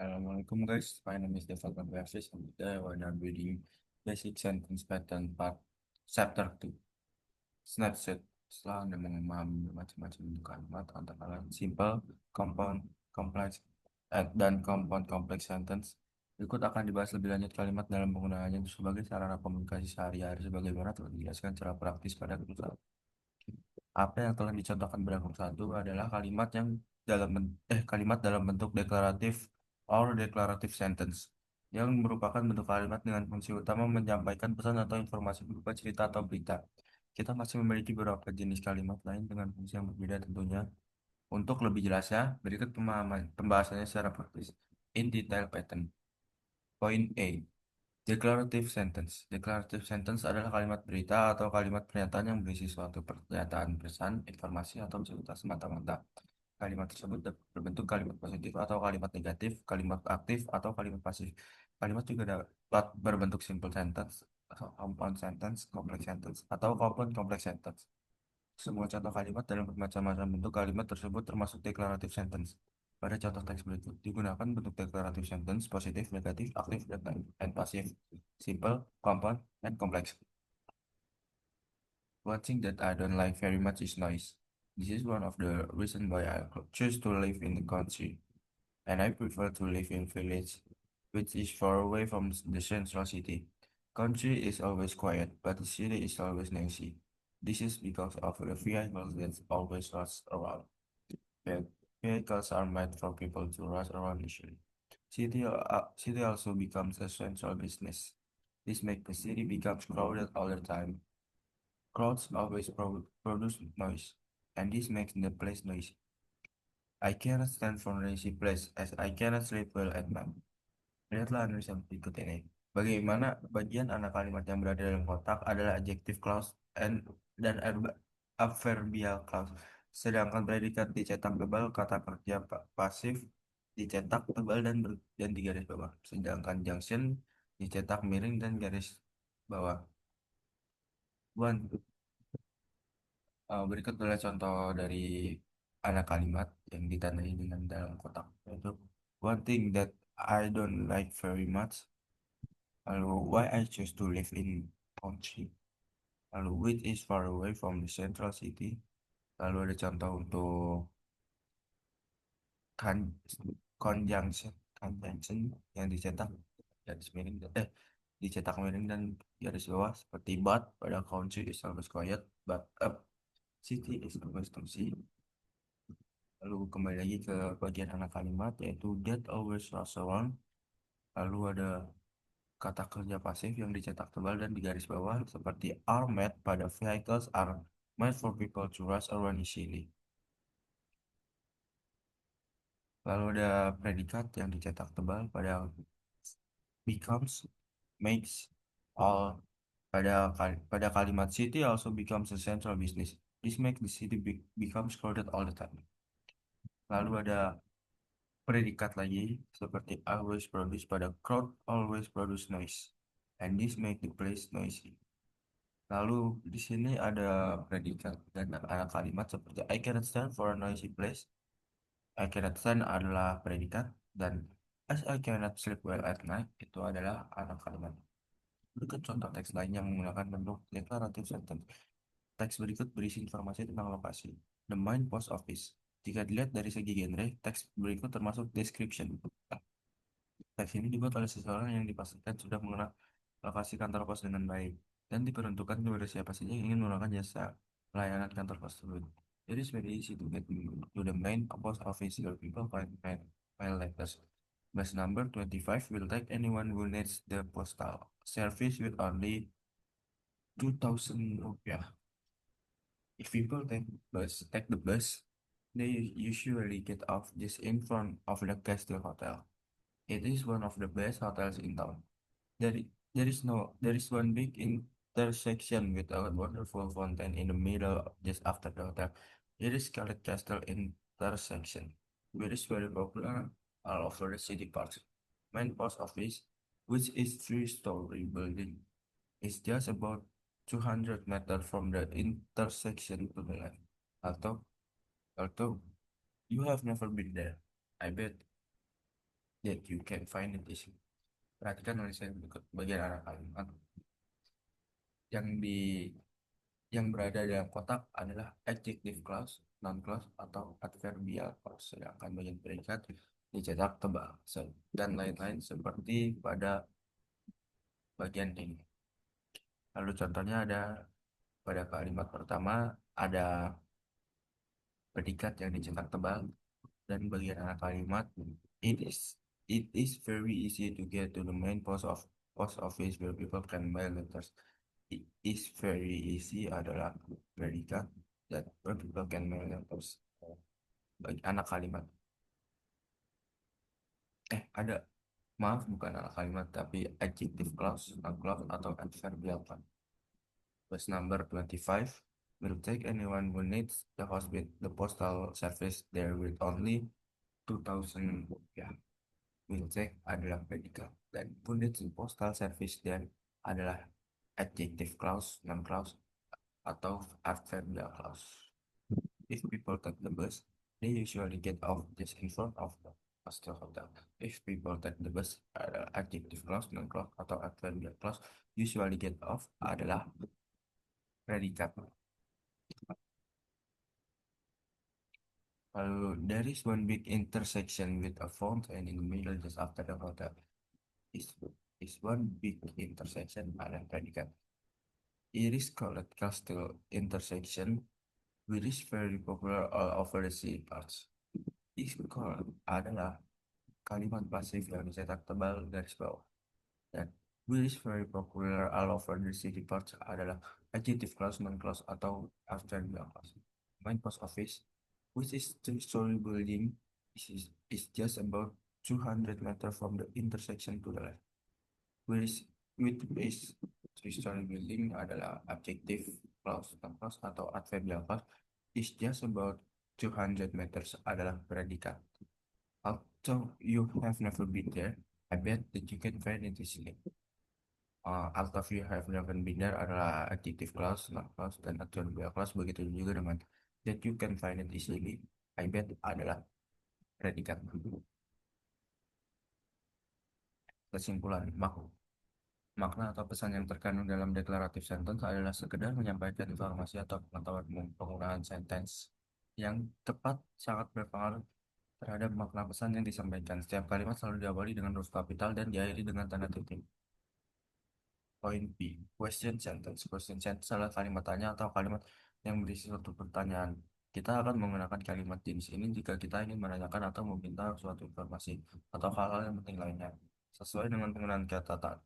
Assalamualaikum guys, my name is Devaldo Versis and today we are reading Basic Sentence Pattern Part Chapter 2 Snapshot. Setelah Anda memahami macam-macam bentuk kalimat antara lain simple, compound, complex, dan compound complex sentence, berikut akan dibahas lebih lanjut kalimat dalam penggunaannya sebagai sarana komunikasi sehari-hari sebagaimana telah dijelaskan secara praktis pada grup 1. Apa yang telah dicontohkan pada grup 1 adalah kalimat dalam bentuk deklaratif or declarative sentence yang merupakan bentuk kalimat dengan fungsi utama menyampaikan pesan atau informasi berupa cerita atau berita. Kita masih memiliki beberapa jenis kalimat lain dengan fungsi yang berbeda tentunya. Untuk lebih jelasnya, berikut pembahasannya secara praktis. In detail pattern. Point A. Declarative sentence. Declarative sentence adalah kalimat berita atau kalimat pernyataan yang berisi suatu pernyataan, pesan, informasi, atau cerita semata-mata. Kalimat tersebut dapat berbentuk kalimat positif atau kalimat negatif, kalimat aktif atau kalimat pasif. Kalimat juga dapat berbentuk simple sentence, atau compound sentence, complex sentence, atau compound complex sentence. Semua contoh kalimat dalam bermacam-macam bentuk kalimat tersebut termasuk declarative sentence. Pada contoh teks berikut, digunakan bentuk declarative sentence positif, negatif, aktif, dan pasif, simple, compound, and complex. One thing that I don't like very much is noise. This is one of the reasons why I choose to live in the country, and I prefer to live in village, which is far away from the central city. Country is always quiet, but the city is always noisy. This is because of the vehicles that always rush around. Ve- Vehicles are made for people to rush around easily. City also becomes a central business. This makes the city becomes crowded all the time. Crowds always produce noise, and this makes the place noisy. I cannot stand for noisy place as I cannot sleep well at night. Lihatlah analisis berikut ini. Bagaimana bagian anak kalimat yang berada dalam kotak adalah adjective clause dan adverbial clause. Sedangkan predikat dicetak tebal, kata kerja pasif dicetak tebal dan di garis bawah. Sedangkan junction dicetak miring dan garis bawah. One, berikut adalah contoh dari anak kalimat yang ditandai dengan dalam kotak. Yaitu one thing that I don't like very much. Lalu, why I choose to live in country. Lalu, which is far away from the central city. Lalu ada contoh untuk kan conjunction yang dicetak garis miring dicetak miring dan garis bawah seperti but pada country is always quiet but up city is always noisy. Lalu kembali lagi ke bagian anak kalimat yaitu that always rush around. Lalu ada kata kerja pasif yang dicetak tebal dan di garis bawah seperti are made pada vehicles are made for people to rush around easily. Lalu ada predikat yang dicetak tebal pada becomes, makes, all pada kalimat city also becomes a central business. This makes the city becomes crowded all the time. Lalu ada predikat lagi seperti always produce pada crowd always produce noise. And this make the place noisy. Lalu di sini ada predikat dan ada kalimat seperti I cannot stand for a noisy place. I cannot stand adalah predikat dan as I cannot sleep well at night itu adalah anak kalimat. Berikut contoh teks lain yang menggunakan bentuk declarative sentence. Teks berikut berisi informasi tentang lokasi. The main post office. Jika dilihat dari segi genre, teks berikut termasuk description. Teks ini dibuat oleh seseorang yang dipastikan sudah mengenal lokasi kantor pos dengan baik dan diperuntukkan kepada siapa saja yang ingin menggunakan jasa layanan kantor pos tersebut. It is very easy to get to the main post office where people find mail letters. Bus number 25 will take anyone who needs the postal service with only 2,000 rupiah. If people take the bus, they usually get off just in front of the Castle Hotel. It is one of the best hotels in town. There is one big intersection with a wonderful fountain in the middle just after the hotel. It is called Castle Intersection, which is very popular all over the city parts. Main post office, which is three-story building, is just about 200 meters from the intersection to the left. Although, although you have never been there, I bet that you can find it easily. Perhatikan tulisan berikut bagian arah kalimat yang di yang berada dalam kotak adalah adjective clause, noun clause, atau adverbial clause, sedangkan bagian predikat dicetak tebal dan lain-lain seperti pada bagian ini. Lalu contohnya ada pada kalimat pertama ada predikat yang dicetak tebal dan bagian akhir kalimat it is it is very easy to get to the main post office where people can mail letters. It is very easy adalah predikat dan where people can mail letters. Bagi anak kalimat ada, maaf, bukan anak kalimat tapi adjective clause, noun clause, atau adverbial clause. Verse number 25 will take anyone who needs the hospital, the postal service there with only 2000 rupiah. Will take adalah predikat dan who needs the postal service there adalah adjective clause, noun clause, atau adverbial clause. If people take the bus, they usually get off just in front of the postal hotel. If people take the bus adalah adjective clause, noun clause, atau adverbial clause. Usually get off adalah predikat. There is one big intersection with a fountain in the middle just after the hotel. Is is one big intersection ada predikat. It is called Castle intersection, which is very popular all over the city parts. Is called adalah kalimat pasif yang dicetak tebal garis bawah. Dan which is very popular all over the city parts adalah adjective clause, noun clause, atau adverbial clause. Main post office, which is three-story building, is just about 200 meters from the intersection to the left. Which is three-story building adalah adjective clause, noun clause, atau adverbial clause. Is just about 200 meters adalah predikat. Although you have never been there, I bet that you can find it easily. Alt of you have never been there adalah adjective clause, noun clause, dan adverbial clause. Begitu juga dengan that you can find it easily. I bet adalah predikat. Kesimpulan, makna atau pesan yang terkandung dalam declarative sentence adalah sekedar menyampaikan informasi atau pengetahuan umum. Penggunaan sentence yang tepat sangat berpengaruh terhadap makna pesan yang disampaikan. Setiap kalimat selalu diawali dengan huruf kapital dan diakhiri dengan tanda titik. Poin B, question sentence. Question sentence adalah kalimat tanya atau kalimat yang berisi suatu pertanyaan. Kita akan menggunakan kalimat jenis ini jika kita ingin menanyakan atau meminta suatu informasi atau hal-hal yang penting lainnya. Sesuai dengan penggunaan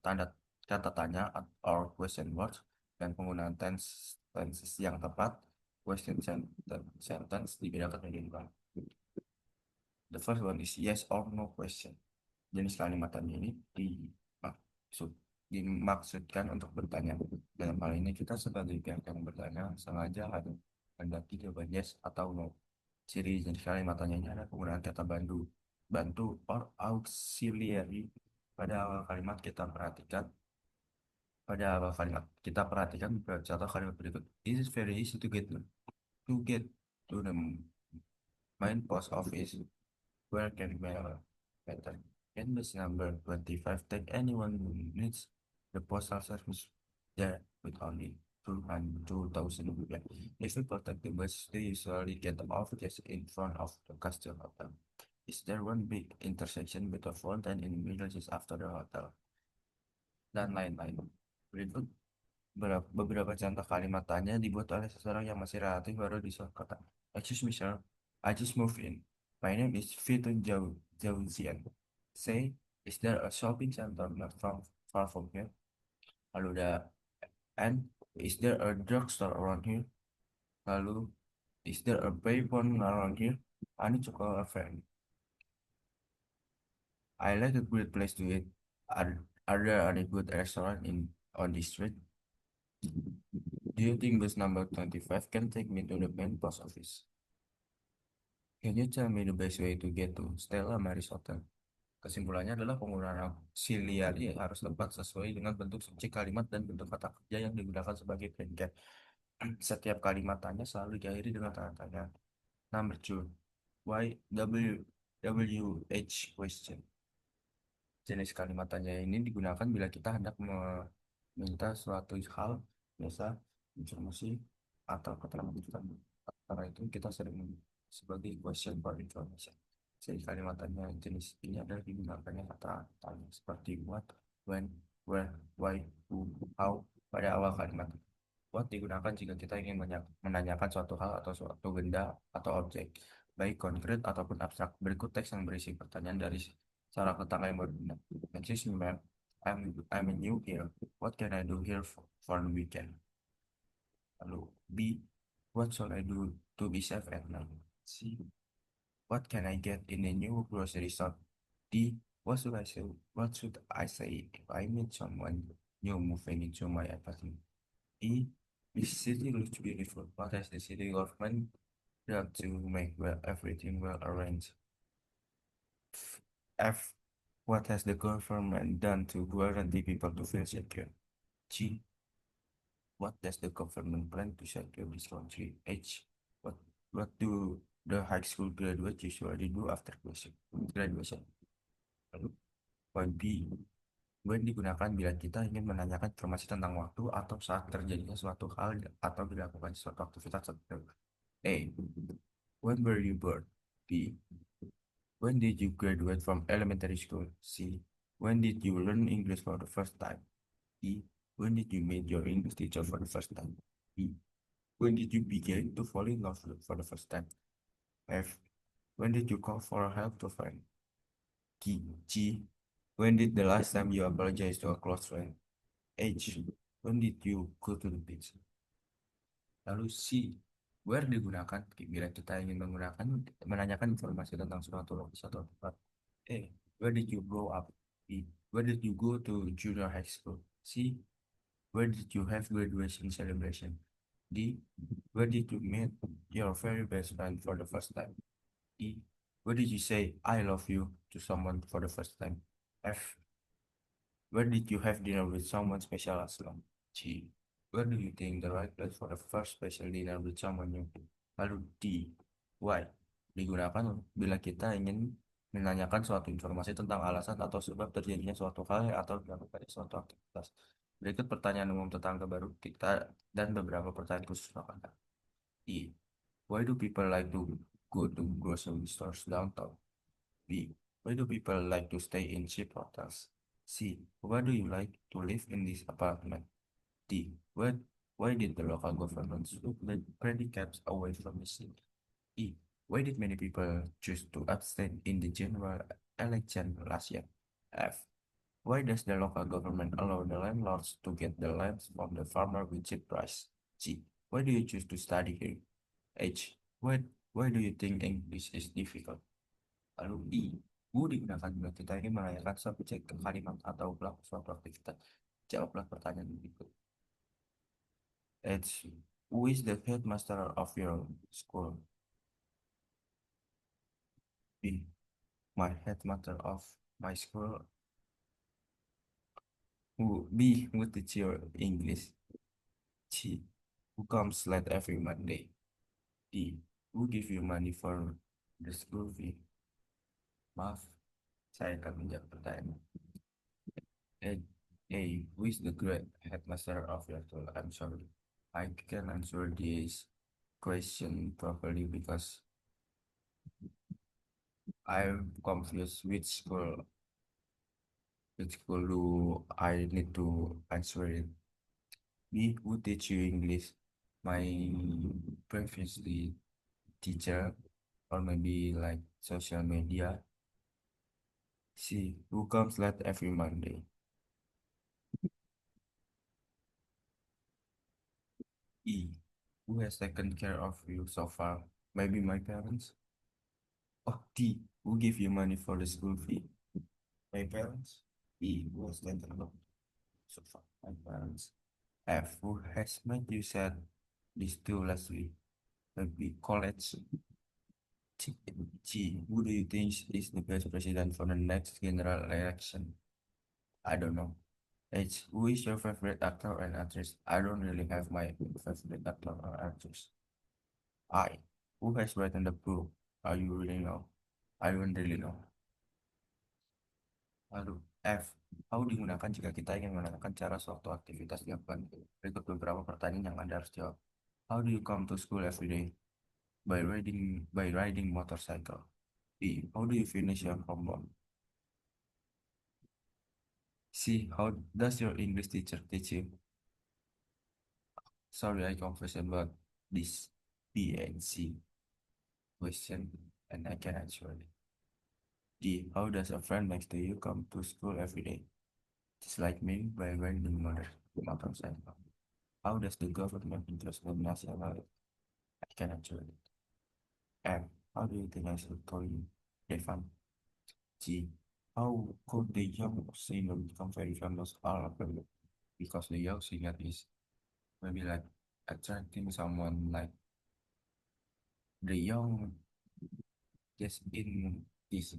tanda kata tanya or question words dan penggunaan tenses yang tepat, question sentence dibedakan menjadi dua. The first one is yes or no question. Jenis kalimat tanya ini dimaksudkan untuk bertanya. Dalam hal ini kita sebagai pihak yang bertanya sengaja harus mendaki jawaban yes atau no. Ciri jenis kalimat tanya ini ada penggunaan kata bantu or auxiliary pada awal kalimat. Kita perhatikan beberapa contoh kalimat berikut. It is very easy to get to the main post office where can mail better. Canvas number 25. Take anyone who needs the postal service there with only 2,000 rupiah. If people take the bus, they usually get off just in front of the Castle Hotel. Is there one big intersection with a fountain in the middle just after the hotel? Dan lain-lain. Berikut beberapa contoh kalimat tanya dibuat oleh seseorang yang masih relatif baru di suatu kota. Excuse me, sir. I just moved in. My name is Vito Jauzian. Say, is there a shopping center not far from here? Lalu ada, and is there a drugstore around here? Lalu, is there a payphone around here? I need to call a friend. I like a great place to eat. Are there any good restaurant on this street? Do you think bus number 25 can take me to the main post office? Can you tell me the best way to get to Stella Maris Hotel? Kesimpulannya adalah penggunaan auxiliary harus tepat sesuai dengan bentuk subjek kalimat dan bentuk kata kerja yang digunakan sebagai predikat. Setiap kalimat tanya selalu diakhiri dengan tanda tanya. Number 2. Why WH question? Jenis kalimat tanya ini digunakan bila kita hendak meminta suatu hal, biasa informasi atau keterangan lanjutan. Karena itu kita sering sebagai question for information. Jadi kalimat tanya jenis ini adalah digunakannya kata tanya seperti what, when, where, why, who, how pada awal kalimat. What digunakan jika kita ingin menanyakan suatu hal atau suatu benda atau objek, baik konkret ataupun abstrak. Berikut teks yang berisi pertanyaan dari seorang tetangga yang berbeda. Excuse me, ma'am. I'm new here. What can I do here for the weekend? Lalu B. What should I do to be safe at night? C. What can I get in a new grocery store? D. What should I say? What should I say if I meet someone new moving into my apartment? E. This city looks beautiful. What has the city government done to make everything well arranged? F. What has the government done to guarantee people to feel secure? G. What does the government plan to secure this country? H. What what do the high school graduates usually do after graduation? Lalu, point B. When digunakan bila kita ingin menanyakan informasi tentang waktu atau saat terjadinya suatu hal atau dilakukan suatu aktivitas tertentu. A. When were you born? B. When did you graduate from elementary school? C. When did you learn English for the first time? E. When did you meet your English teacher for the first time? E. When did you begin to fall in love for the first time? F. When did you call for help to a friend? G. When did the last time you apologize to a close friend? H. When did you go to the beach? Lalu C. Where digunakan bila kita ingin menanyakan informasi tentang suatu lokasi atau tempat. A. Where did you grow up? B. Where did you go to junior high school? C. Where did you have graduation celebration? D. Where did you meet your very best friend for the first time? E. Where did you say I love you to someone for the first time? F. Where did you have dinner with someone special last long? G. Where do you think the right place for the first special dinner with someone new? Lalu D. Why? Digunakan bila kita ingin menanyakan suatu informasi tentang alasan atau sebab terjadinya suatu hal atau dilakukan suatu aktivitas. Berikut pertanyaan umum tetangga baru kita dan beberapa pertanyaan khusus makanan. E. Why do people like to go to grocery stores downtown? B. Why do people like to stay in cheap hotels? C. Why do you like to live in this apartment? D. Why did the local government took the credit caps away from the city? E. Why did many people choose to abstain in the general election last year? F. Why does the local government allow the landlords to get the lands from the farmer with cheap price? G. Why do you choose to study here? H. Why do you think English is difficult? Lalu I. Who digunakan bila kita ingin menanyakan subjek ke kalimat atau pelaku suatu aktivitas. Jawablah pertanyaan berikut. H. Who is the headmaster of your school? B. My headmaster of my school. Who teach your English? C. Who comes late every Monday? D. Who give you money for the school fee? Maaf, saya akan menjawab pertanyaan. A. Who is the great headmaster of your school? I'm sorry. I can answer this question properly because I'm confused which school do I need to answer it. B. Who teach you English? My previously teacher or maybe like social media. C. Who comes late every Monday? E. Who has taken care of you so far? Maybe my parents? Oh, D. Who give you money for the school fee? My parents? E. Who has taken care of you so far? My parents. F. Who has made you said this too last week? Maybe college. G. Who do you think is the best president for the next general election? I don't know. H. Who is your favorite actor and actress? I don't really have my favorite actor or actress. I. Who has written the book? Are you really know? I don't really know. Lalu F. How digunakan jika kita ingin menanyakan cara suatu aktivitas dilakukan. Berikut beberapa pertanyaan yang Anda harus jawab. How do you come to school every day? By riding motorcycle. B. How do you finish your homework? C. How does your English teacher teach you? Sorry, I confused about this B and C question, and I can answer it. D. How does a friend next to you come to school every day? Just like me, by riding motorcycle. How does the government interest in national? I can answer it. M. How do you think I should call you? Devan. G. How could the young singer become very famous all of them? Because the young singer is maybe like attracting someone like the young, just in this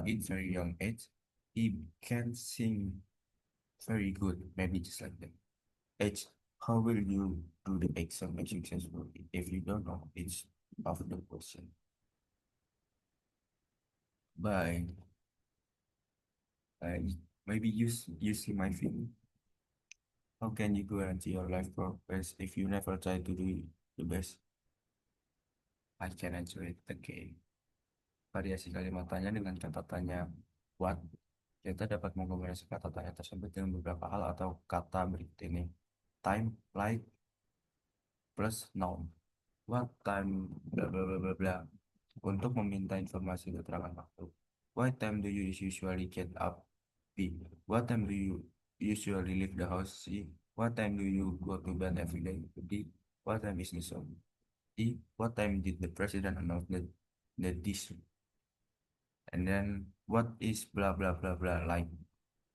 in very young age, he can sing very good, maybe just like that. H. How will you do the exam successfully if you don't know each of the question? By uh, maybe using my film. How can you guarantee your life progress if you never try to do the best? I can answer it again. Variasi kalimat tanya dengan kata tanya what. Kita dapat mengkombinasi kata tanya tersebut dengan beberapa hal atau kata berikut ini. Time, like, plus noun. What time, bla bla bla bla bla. Untuk meminta informasi keterangan waktu. What time do you usually get up? B. What time do you usually leave the house? C. What time do you go to bed every day? D. What time is the sun? E. What time did the president announce the this? And then what is bla bla bla bla like?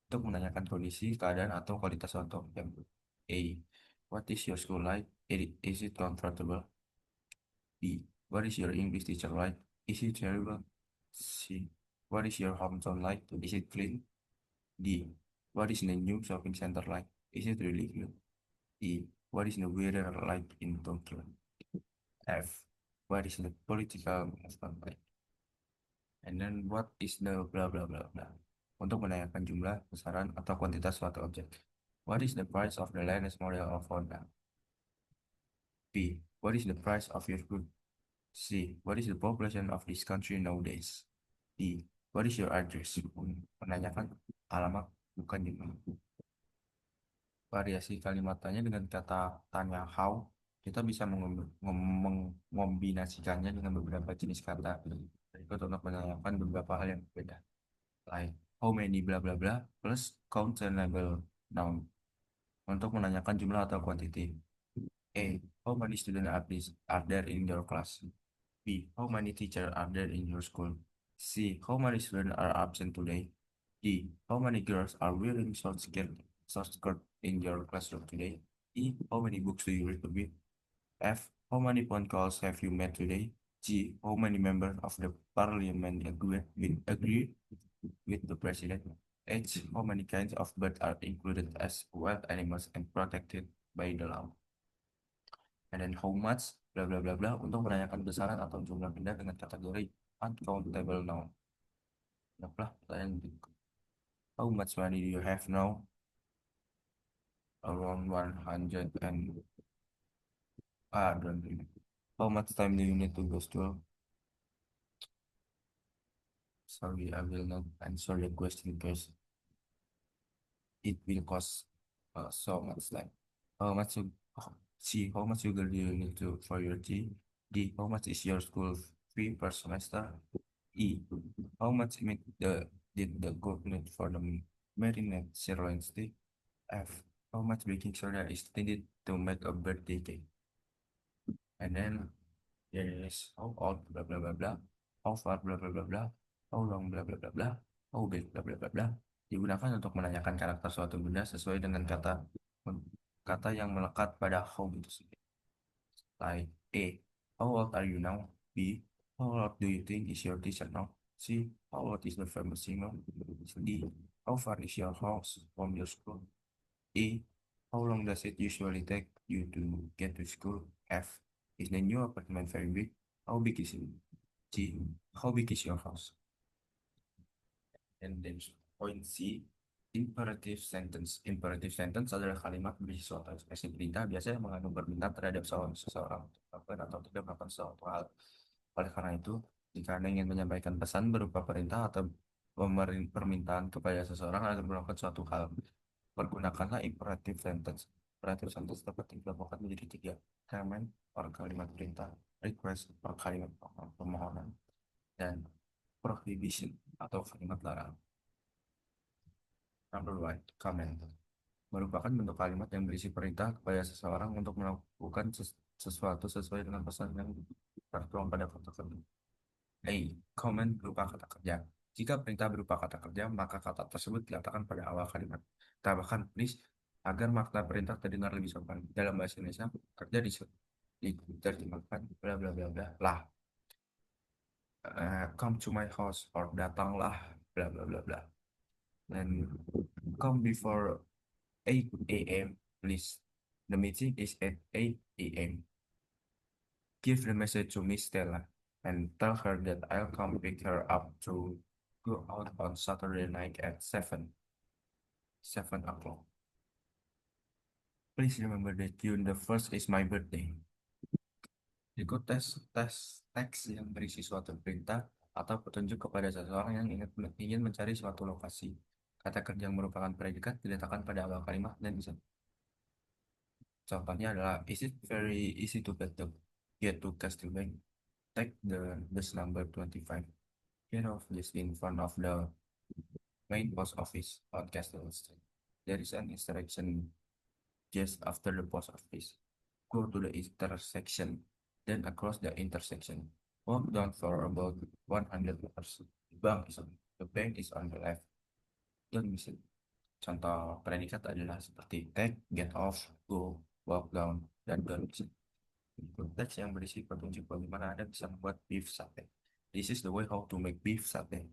Untuk menanyakan kondisi, keadaan, atau kualitas suatu objek. A. What is your school like? Is it comfortable? B. What is your English teacher like? Is it terrible? C. What is your hometown like? Is it clean? D. What is the new shopping center like? Is it really good? E. What is the weather like in Tokyo? F. What is the political movement like? And then what is the blah blah blah blah. Untuk menanyakan jumlah, besaran, atau kuantitas suatu objek. What is the price of the latest model of Honda? B. What is the price of your food? C. What is the population of this country nowadays? D. What is your address? Menanyakan alamat, bukan jumlah. Variasi kalimat tanya dengan kata tanya how, kita bisa mengombinasikannya dengan beberapa jenis kata berikut untuk menanyakan beberapa hal yang berbeda. Like how many bla bla bla plus countable noun untuk menanyakan jumlah atau quantity. A. How many students are there in your class? B. How many teachers are there in your school? C. How many students are absent today? D. How many girls are wearing short skirt in your classroom today? E. How many books do you read a week? F. How many phone calls have you made today? G. How many members of the parliament agree with the president? H. How many kinds of birds are included as wild animals and protected by the law? And then how much bla bla bla bla untuk menanyakan besaran atau jumlah benda dengan kategori uncountable noun. Dapatlah pertanyaan berikut. How much money do you have now? Around 100 and don't really. How much time do you need to go to school? Sorry, I will not answer the question because it will cost so much time. How much you C, how much sugar do you need to for your tea? D, how much is your school fee per semester? E, how much meat did the cook need for the marinade sirloin steak? F, how much baking soda is needed to make a birthday cake? And then there is how old blah blah blah blah, how far blah blah blah blah, how long blah blah blah blah, how big blah blah blah blah. Digunakan untuk menanyakan karakter suatu benda sesuai dengan kata kata yang melekat pada how itu sendiri. Like A, how old are you now? B, how old do you think is your teacher now? C, how old is the famous singer? D, how far is your house from your school? E, how long does it usually take you to get to school? F, is the new apartment very big? How big is it? G, how big is your house? And then Point C, imperative sentence. Imperative sentence adalah kalimat berisi suatu ekspresi perintah biasanya mengandung permintaan terhadap seseorang untuk melakukan atau tidak melakukan suatu hal. Oleh karena itu, jika Anda ingin menyampaikan pesan berupa perintah atau permintaan kepada seseorang agar melakukan suatu hal, pergunakanlah imperative sentence. Imperative sentence dapat dikelompokkan menjadi tiga: command per kalimat perintah, request per kalimat permohonan, dan prohibition atau kalimat larangan. Number one, command merupakan bentuk kalimat yang berisi perintah kepada seseorang untuk melakukan sesuatu sesuai dengan pesan yang tertuang pada kata kerja. A. Command berupa kata kerja. Jika perintah berupa kata kerja, maka kata tersebut diletakkan pada awal kalimat. Tambahkan please agar makna perintah terdengar lebih sopan. Dalam bahasa Indonesia, kerja diterjemahkan bla bla bla bla lah. Come to my house or datanglah bla bla bla bla. Dan come before 8 a.m. please. The meeting is at 8 a.m. Give the message to Miss Stella and tell her that I'll come pick her up to go out on Saturday night at 7 o'clock. Please remember that June the 1st is my birthday. Ikut tes teks yang berisi suatu perintah atau petunjuk kepada seseorang yang ingin mencari suatu lokasi. Kata kerja yang merupakan predikat diletakkan pada awal kalimat dan bisa. Contohnya adalah, is it very easy to get to Castle Bank? Take the bus number 25. Get off just in front of the main post office on Castle Street. There is an intersection just after the post office. Go to the intersection, then across the intersection. Walk down for about 100 meters. The bank is on the left. Don't miss it. Contoh predikat adalah seperti take, get off, go, walk down, dan don't miss it. Teks yang berisi petunjuk bagaimana Anda bisa membuat beef satay. This is the way how to make beef satay.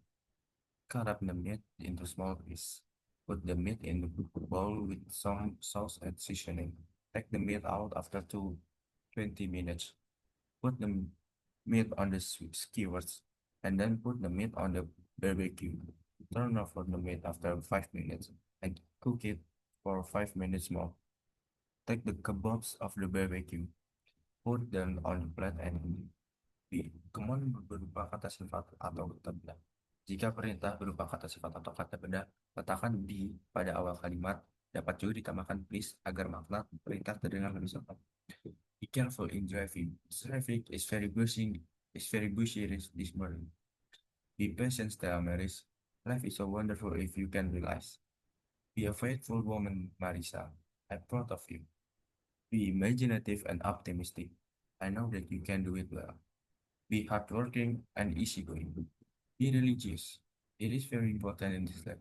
Cut up the meat into small pieces. Put the meat in the bowl with some sauce and seasoning. Take the meat out after 20 minutes. Put the meat on the skewers and then put the meat on the barbecue. Turn over the meat after 5 minutes and cook it for 5 minutes more. Take the kebabs of the barbecue. Put them on the plate and command berupa kata sifat atau kata benda. Jika perintah berupa kata sifat atau kata benda, letakkan di pada awal kalimat. Dapat juga ditambahkan please agar makna perintah terdengar lebih sopan. Be careful in driving. Traffic is very busy this morning. Be patient, Stella Maris. Life is so wonderful if you can realize. Be a faithful woman, Marisa. I'm proud of you. Be imaginative and optimistic. I know that you can do it well. Be hardworking and easygoing. Be religious. It is very important in this life.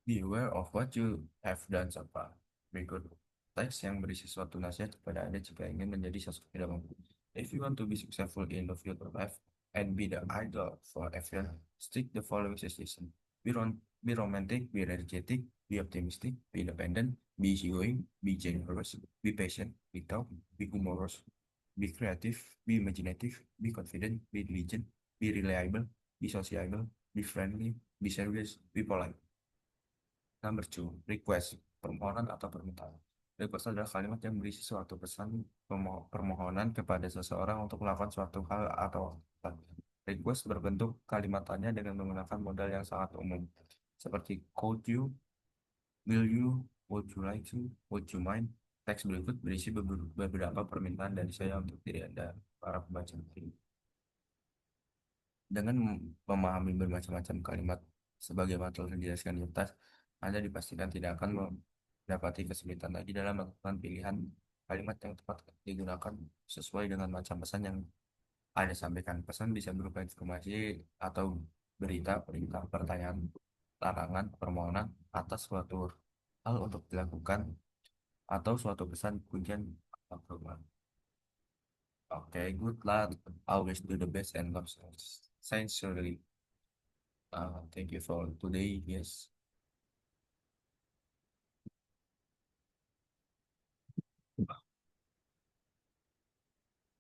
Be aware of what you have done so far. Berikut teks yang berisi suatu nasihat kepada Anda jika ingin menjadi sosok tidak mampu. If you want to be successful in the field of life and be the idol for everyone, stick the following suggestion. Be romantic, be energetic, be optimistic, be independent, be easygoing, be generous, be patient, be tough, be humorous, be creative, be imaginative, be confident, be diligent, be reliable, be sociable, be friendly, be serious, be polite. Number two, request, permohonan atau permintaan. Request adalah kalimat yang berisi suatu pesan permohonan kepada seseorang untuk melakukan suatu hal atau aktivitas. Request berbentuk kalimat tanya dengan menggunakan modal yang sangat umum, seperti could you, will you, would you like to, would you mind. Teks berikut berisi beberapa permintaan dari saya untuk diri Anda, para pembaca. Dengan memahami bermacam-macam kalimat sebagaimana telah dijelaskan di atas, Anda dipastikan tidak akan mendapati kesulitan lagi dalam melakukan pilihan kalimat yang tepat digunakan sesuai dengan macam pesan yang Anda sampaikan. Pesan bisa berupa informasi atau berita, perintah, pertanyaan, larangan, permohonan atas suatu hal untuk dilakukan atau suatu pesan, pujian, atau perubahan. Okay, good luck. Always do the best and love sincerely. Thank you for today. Yes.